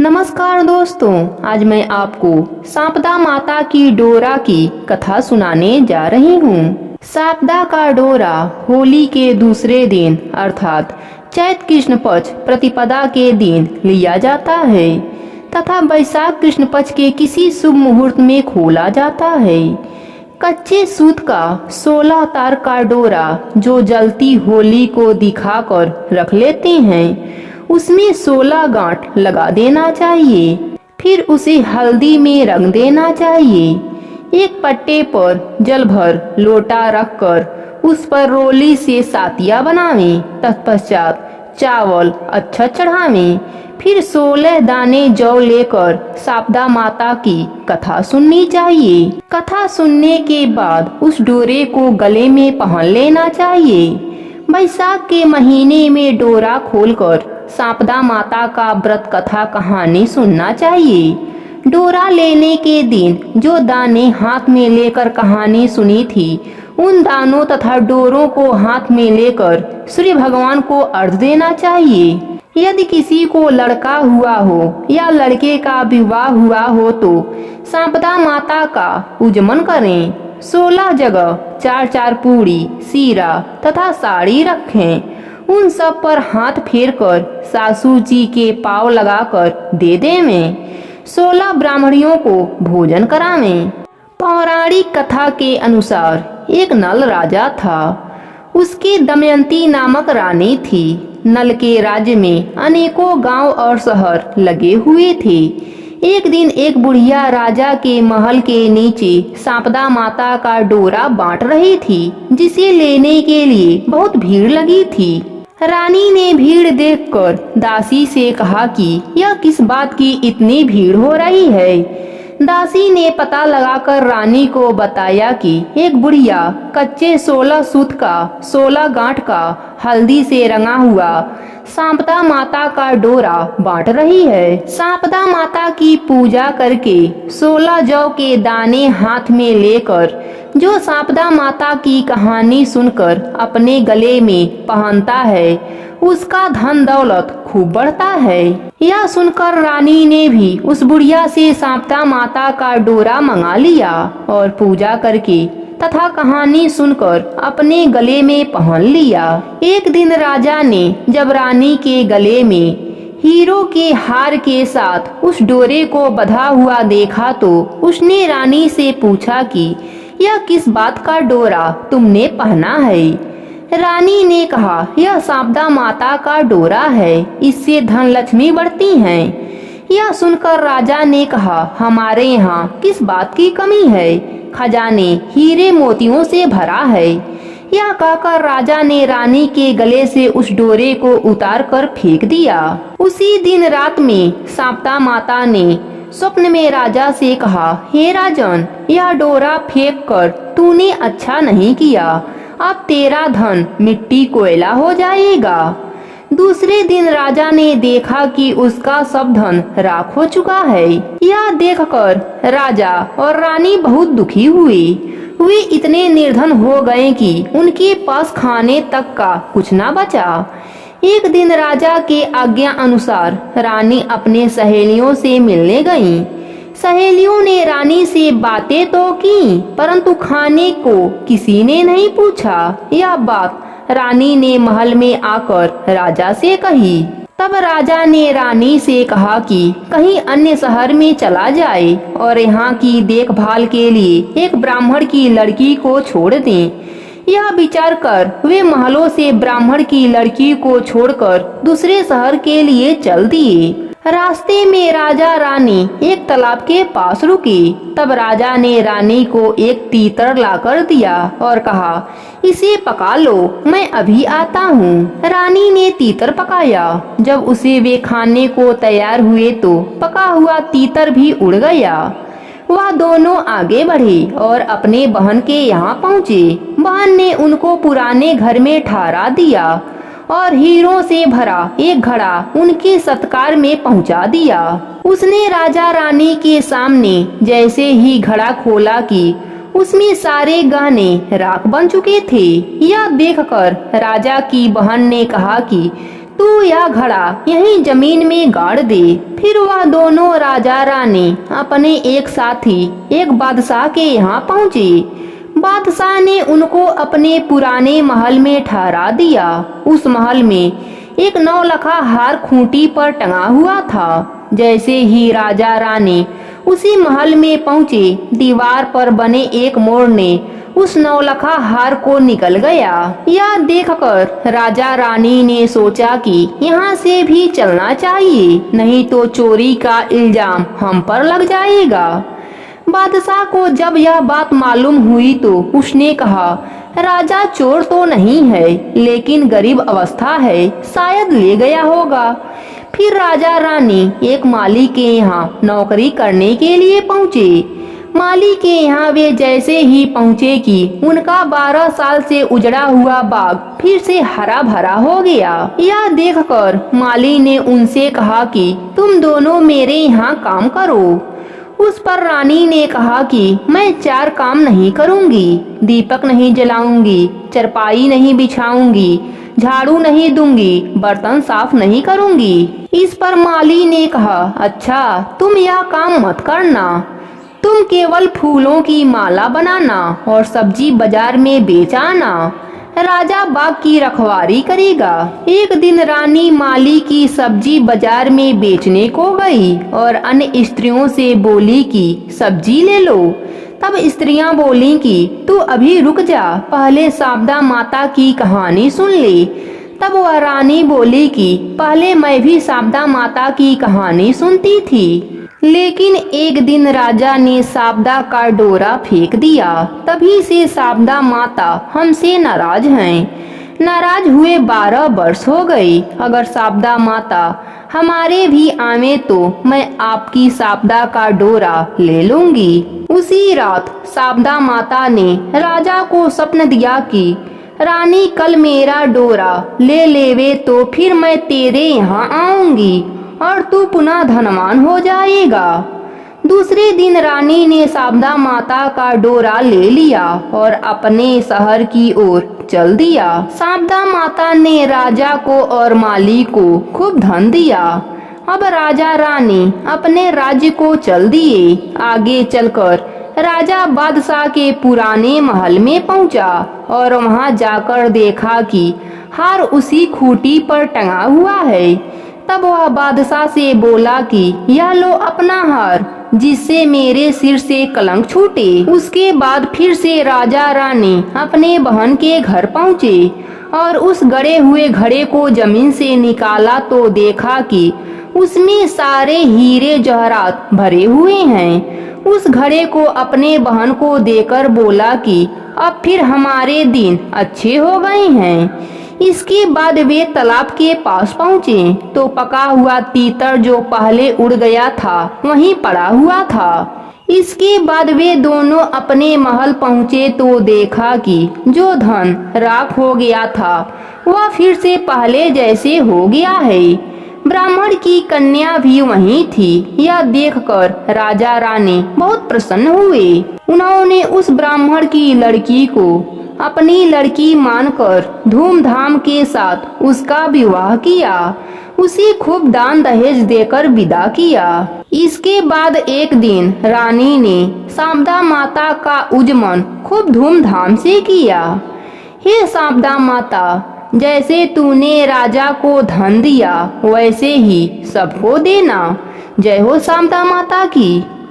नमस्कार दोस्तों, आज मैं आपको सांपदा माता की डोरा की कथा सुनाने जा रही हूँ। सांपदा का डोरा होली के दूसरे दिन अर्थात चैत कृष्ण पक्ष प्रतिपदा के दिन लिया जाता है तथा बैसाख कृष्ण पक्ष के किसी शुभ मुहूर्त में खोला जाता है। कच्चे सूत का 16 तार का डोरा जो जलती होली को दिखाकर रख लेते हैं, उसमें 16 गांठ लगा देना चाहिए। फिर उसे हल्दी में रंग देना चाहिए। एक पट्टे पर जल भर लोटा रखकर उस पर रोली से सातिया बनावें। तत्पश्चात चावल अच्छा चढ़ावें। फिर 16 दाने जौ लेकर सांपदा माता की कथा सुननी चाहिए। कथा सुनने के बाद उस डोरे को गले में पहन लेना चाहिए। बैसाख के महीने में डोरा खोलकर सांपदा माता का व्रत कथा कहानी सुनना चाहिए। डोरा लेने के दिन जो दाने हाथ में लेकर कहानी सुनी थी, उन दानों तथा डोरों को हाथ में लेकर सूर्य भगवान को अर्घ देना चाहिए। यदि किसी को लड़का हुआ हो या लड़के का विवाह हुआ हो तो सांपदा माता का पूजन करें। 16 जगह 4-4 पूड़ी, सीरा तथा साड़ी रखें। उन सब पर हाथ फेरकर सासू जी के पाँव लगाकर दे देवें। 16 ब्राह्मणियों को भोजन करावें। पौराणिक कथा के अनुसार एक नल राजा था। उसकी दमयंती नामक रानी थी। नल के राज्य में अनेकों गांव और शहर लगे हुए थे। एक दिन एक बुढ़िया राजा के महल के नीचे सांपदा माता का डोरा बांट रही थी, जिसे लेने के लिए बहुत भीड़ लगी थी। रानी ने भीड़ देखकर दासी से कहा कि यह किस बात की इतनी भीड़ हो रही है। दासी ने पता लगाकर रानी को बताया कि एक बुढ़िया कच्चे 16 सूत का 16 गांठ का हल्दी से रंगा हुआ सांपदा माता का डोरा बांट रही है। सांपदा माता की पूजा करके 16 जौ के दाने हाथ में लेकर जो सांपदा माता की कहानी सुनकर अपने गले में पहनता है, उसका धन दौलत खूब बढ़ता है। यह सुनकर रानी ने भी उस बुढ़िया से सांपदा माता का डोरा मंगा लिया और पूजा करके तथा कहानी सुनकर अपने गले में पहन लिया। एक दिन राजा ने जब रानी के गले में हीरो के हार के साथ उस डोरे को बंधा हुआ देखा तो उसने रानी से पूछा कि यह किस बात का डोरा तुमने पहना है। रानी ने कहा, यह सांपदा माता का डोरा है, इससे धन लक्ष्मी बढ़ती हैं। यह सुनकर राजा ने कहा, हमारे यहाँ किस बात की कमी है, खजाने हीरे मोतियों से भरा है। यह कहकर राजा ने रानी के गले से उस डोरे को उतार कर फेंक दिया। उसी दिन रात में सांपदा माता ने स्वप्न में राजा से कहा, हे राजन, यह डोरा फेंक कर तूने अच्छा नहीं किया। अब तेरा धन मिट्टी कोयला हो जाएगा। दूसरे दिन राजा ने देखा कि उसका सब धन राख हो चुका है। यह देखकर राजा और रानी बहुत दुखी हुए। वे इतने निर्धन हो गए कि उनके पास खाने तक का कुछ न बचा। एक दिन राजा के आज्ञा अनुसार रानी अपने सहेलियों से मिलने गईं। सहेलियों ने रानी से बातें तो की, परंतु खाने को किसी ने नहीं पूछा। यह बात रानी ने महल में आकर राजा से कही। तब राजा ने रानी से कहा कि कहीं अन्य शहर में चला जाए और यहाँ की देखभाल के लिए एक ब्राह्मण की लड़की को छोड़ दें। यह विचार कर वे महलों से ब्राह्मण की लड़की को छोड़कर दूसरे शहर के लिए चल दिए। रास्ते में राजा रानी एक तालाब के पास रुके। तब राजा ने रानी को एक तीतर लाकर दिया और कहा, इसे पका लो, मैं अभी आता हूँ। रानी ने तीतर पकाया। जब उसे वे खाने को तैयार हुए तो पका हुआ तीतर भी उड़ गया। वह दोनों आगे बढ़े और अपने बहन के यहाँ पहुँचे। बहन ने उनको पुराने घर में ठहरा दिया और हीरों से भरा एक घड़ा उनके सत्कार में पहुंचा दिया। उसने राजा रानी के सामने जैसे ही घड़ा खोला कि उसमें सारे गहने राख बन चुके थे। यह देखकर राजा की बहन ने कहा कि तू यह घड़ा यहीं जमीन में गाड़ दे। फिर वह दोनों राजा रानी अपने एक साथी एक बादशाह के यहाँ पहुँचे। बादशाह ने उनको अपने पुराने महल में ठहरा दिया। उस महल में एक नौलखा हार खूंटी पर टंगा हुआ था। जैसे ही राजा रानी उसी महल में पहुँचे, दीवार पर बने एक मोड़ ने उस नौलखा हार को निकल गया। यह देखकर राजा रानी ने सोचा कि यहाँ से भी चलना चाहिए, नहीं तो चोरी का इल्जाम हम पर लग जाएगा। बादशाह को जब यह बात मालूम हुई तो उसने कहा, राजा चोर तो नहीं है, लेकिन गरीब अवस्था है, शायद ले गया होगा। फिर राजा रानी एक माली के यहाँ नौकरी करने के लिए पहुँचे। माली के यहाँ वे जैसे ही पहुँचे कि उनका 12 साल से उजड़ा हुआ बाग फिर से हरा भरा हो गया। यह देखकर माली ने उनसे कहा कि तुम दोनों मेरे यहाँ काम करो। उस पर रानी ने कहा कि मैं 4 काम नहीं करूँगी, दीपक नहीं जलाऊंगी, चरपाई नहीं बिछाऊंगी, झाड़ू नहीं दूंगी, बर्तन साफ नहीं करूँगी। इस पर माली ने कहा, अच्छा तुम यह काम मत करना, तुम केवल फूलों की माला बनाना और सब्जी बाजार में बेच आना, राजा बाग की रखवाली करेगा। एक दिन रानी माली की सब्जी बाजार में बेचने को गई और अन्य स्त्रियों से बोली कि सब्जी ले लो। तब स्त्रियां बोली कि तू अभी रुक जा, पहले शारदा माता की कहानी सुन ले। तब वह रानी बोली कि पहले मैं भी शारदा माता की कहानी सुनती थी, लेकिन एक दिन राजा ने शारदा का डोरा फेंक दिया। तभी से शारदा माता हमसे नाराज हैं। नाराज हुए 12 वर्ष हो गई। अगर शारदा माता हमारे भी आवे तो मैं आपकी शारदा का डोरा ले लूंगी। उसी रात शारदा माता ने राजा को स्वप्न दिया कि रानी कल मेरा डोरा ले लेवे तो फिर मैं तेरे यहाँ आऊंगी और तू पुनः धनवान हो जाएगा। दूसरे दिन रानी ने शारदा माता का डोरा ले लिया और अपने शहर की ओर चल दिया। शारदा माता ने राजा को और माली को खूब धन दिया। अब राजा रानी अपने राज्य को चल दिए। आगे चलकर राजा बादशाह के पुराने महल में पहुंचा और वहां जाकर देखा कि हार उसी खूंटी पर टंगा हुआ है। तब वह बादशाह से बोला कि यह लो अपना हार, जिससे मेरे सिर से कलंक छूटे। उसके बाद फिर से राजा रानी अपने बहन के घर पहुँचे और उस गड़े हुए घड़े को जमीन से निकाला तो देखा कि उसमें सारे हीरे जवाहरात भरे हुए हैं। उस घड़े को अपने बहन को देकर बोला कि अब फिर हमारे दिन अच्छे हो गए हैं। इसके बाद वे तालाब के पास पहुँचे तो पका हुआ तीतर जो पहले उड़ गया था वहीं पड़ा हुआ था। इसके बाद वे दोनों अपने महल पहुँचे तो देखा कि जो धन राख हो गया था वह फिर से पहले जैसे हो गया है। ब्राह्मण की कन्या भी वहीं थी। यह देखकर राजा रानी बहुत प्रसन्न हुए। उन्होंने उस ब्राह्मण की लड़की को अपनी लड़की मानकर धूमधाम के साथ उसका विवाह किया। उसे खूब दान दहेज देकर विदा किया। इसके बाद एक दिन रानी ने शारदा माता का उजमन खूब धूमधाम से किया। हे शारदा माता, जैसे तूने राजा को धन दिया वैसे ही सबको देना। जय हो शारदा माता की।